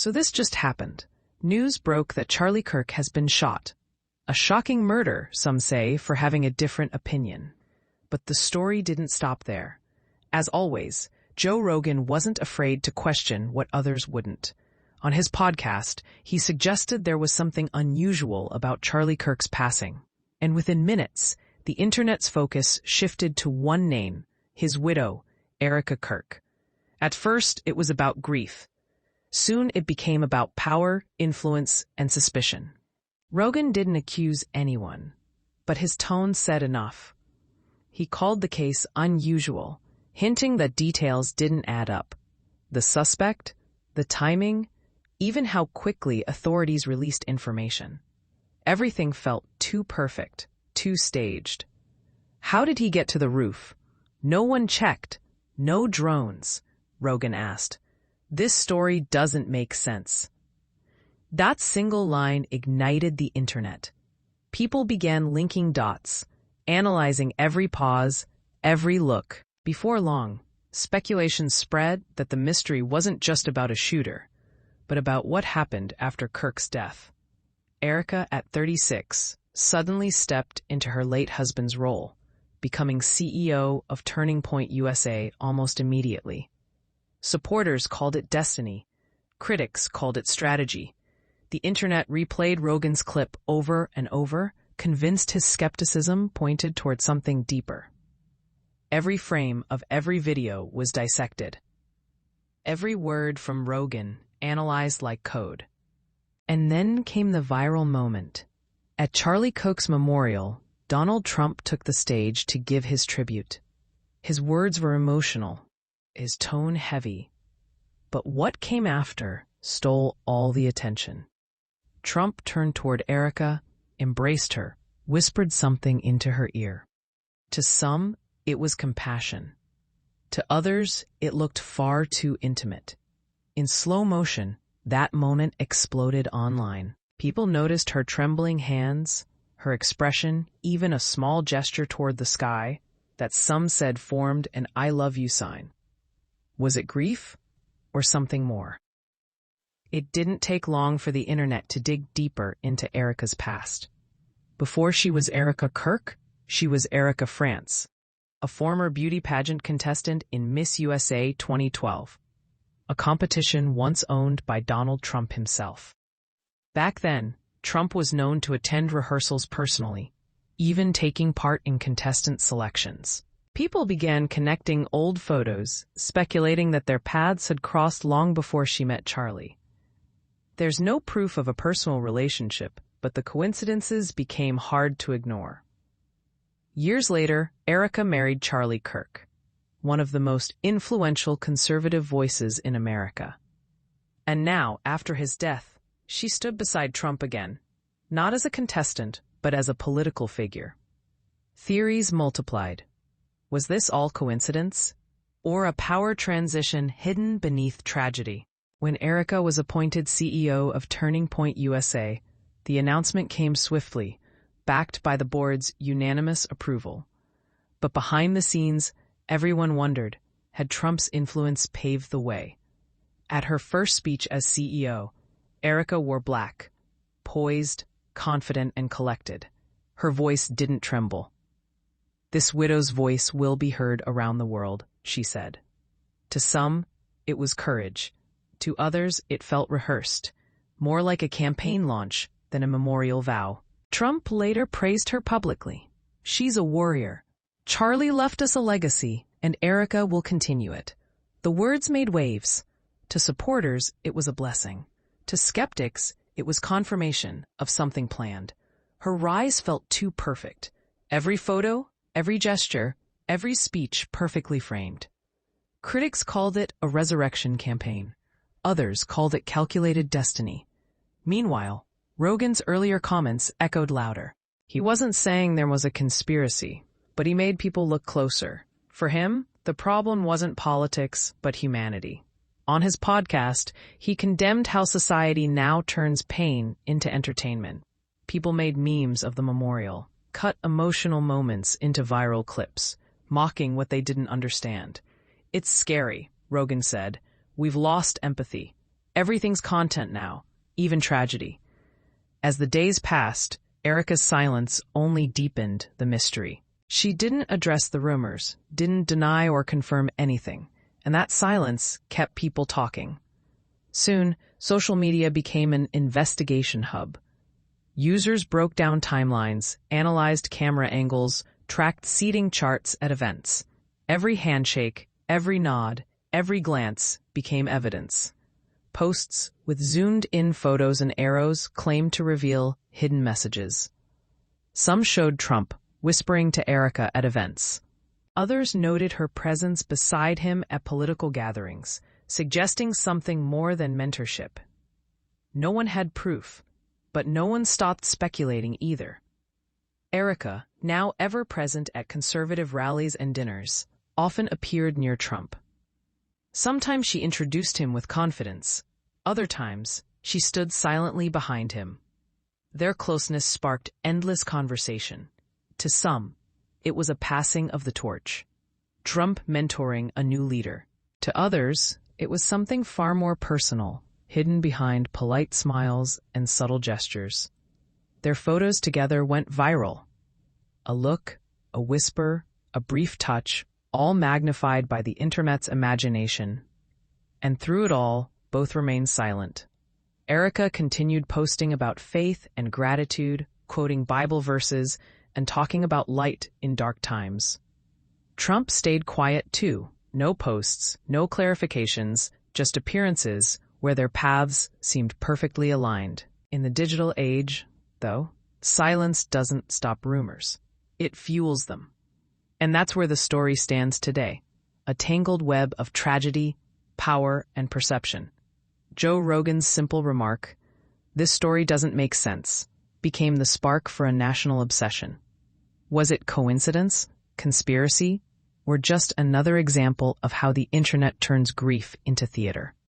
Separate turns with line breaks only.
So this just happened. News broke that Charlie Kirk has been shot. A shocking murder, some say, for having a different opinion. But the story didn't stop there. As always, Joe Rogan wasn't afraid to question what others wouldn't. On his podcast, he suggested there was something unusual about Charlie Kirk's passing. And within minutes, the internet's focus shifted to one name, his widow, Erica Kirk. At first, it was about grief. Soon it became about power, influence, and suspicion. Rogan didn't accuse anyone, but his tone said enough. He called the case unusual, hinting that details didn't add up. The suspect, the timing, even how quickly authorities released information. Everything felt too perfect, too staged. How did he get to the roof? No one checked. No drones, Rogan asked. This story doesn't make sense. That single line ignited the internet. People began linking dots, analyzing every pause, every look. Before long, speculation spread that the mystery wasn't just about a shooter, but about what happened after Kirk's death. Erica, at 36, suddenly stepped into her late husband's role, becoming CEO of Turning Point USA almost immediately. Supporters called it destiny. Critics called it strategy. The internet replayed Rogan's clip over and over, convinced his skepticism pointed toward something deeper. Every frame of every video was dissected. Every word from Rogan analyzed like code. And then came the viral moment. At Charlie Kirk's memorial, Donald Trump took the stage to give his tribute. His words were emotional, his tone heavy. But what came after stole all the attention. Trump turned toward Erica, embraced her, whispered something into her ear. To some, it was compassion. To others, it looked far too intimate. In slow motion, that moment exploded online. People noticed her trembling hands, her expression, even a small gesture toward the sky that some said formed an I love you sign. Was it grief or something more? It didn't take long for the internet to dig deeper into Erica's past. Before she was Erica Kirk, she was Erica France, a former beauty pageant contestant in Miss USA 2012, a competition once owned by Donald Trump himself. Back then, Trump was known to attend rehearsals personally, even taking part in contestant selections. People began connecting old photos, speculating that their paths had crossed long before she met Charlie. There's no proof of a personal relationship, but the coincidences became hard to ignore. Years later, Erica married Charlie Kirk, one of the most influential conservative voices in America. And now, after his death, she stood beside Trump again, not as a contestant, but as a political figure. Theories multiplied. Was this all coincidence? Or a power transition hidden beneath tragedy? When Erica was appointed CEO of Turning Point USA, the announcement came swiftly, backed by the board's unanimous approval. But behind the scenes, everyone wondered, had Trump's influence paved the way? At her first speech as CEO, Erica wore black, poised, confident, and collected. Her voice didn't tremble. "This widow's voice will be heard around the world," she said. To some, it was courage. To others, it felt rehearsed, more like a campaign launch than a memorial vow. Trump later praised her publicly. "She's a warrior. Charlie left us a legacy, and Erica will continue it." The words made waves. To supporters, it was a blessing. To skeptics, it was confirmation of something planned. Her rise felt too perfect. Every photo, every gesture, every speech perfectly framed. Critics called it a resurrection campaign. Others called it calculated destiny. Meanwhile, Rogan's earlier comments echoed louder. He wasn't saying there was a conspiracy, but he made people look closer. For him, the problem wasn't politics, but humanity. On his podcast, he condemned how society now turns pain into entertainment. People made memes of the memorial, cut emotional moments into viral clips, mocking what they didn't understand. "It's scary," Rogan said. "We've lost empathy. Everything's content now, even tragedy. As the days passed, Erica's silence only deepened the mystery. She didn't address the rumors, didn't deny or confirm anything, and that silence kept people talking. Soon, social media became an investigation hub. Users broke down timelines, analyzed camera angles, tracked seating charts at events. Every handshake, every nod, every glance became evidence. Posts with zoomed-in photos and arrows claimed to reveal hidden messages. Some showed Trump whispering to Erica at events. Others noted her presence beside him at political gatherings, suggesting something more than mentorship. No one had proof, but no one stopped speculating either. Erica, now ever present at conservative rallies and dinners, often appeared near Trump. Sometimes she introduced him with confidence. Other times, she stood silently behind him. Their closeness sparked endless conversation. To some, it was a passing of the torch. Trump mentoring a new leader. To others, it was something far more personal, hidden behind polite smiles and subtle gestures. Their photos together went viral. A look, a whisper, a brief touch, all magnified by the internet's imagination. And through it all, both remained silent. Erica continued posting about faith and gratitude, quoting Bible verses, and talking about light in dark times. Trump stayed quiet too. No posts, no clarifications, just appearances where their paths seemed perfectly aligned. In the digital age, though, silence doesn't stop rumors. It fuels them. And that's where the story stands today, a tangled web of tragedy, power, and perception. Joe Rogan's simple remark, "This story doesn't make sense," became the spark for a national obsession. Was it coincidence, conspiracy, or just another example of how the internet turns grief into theater?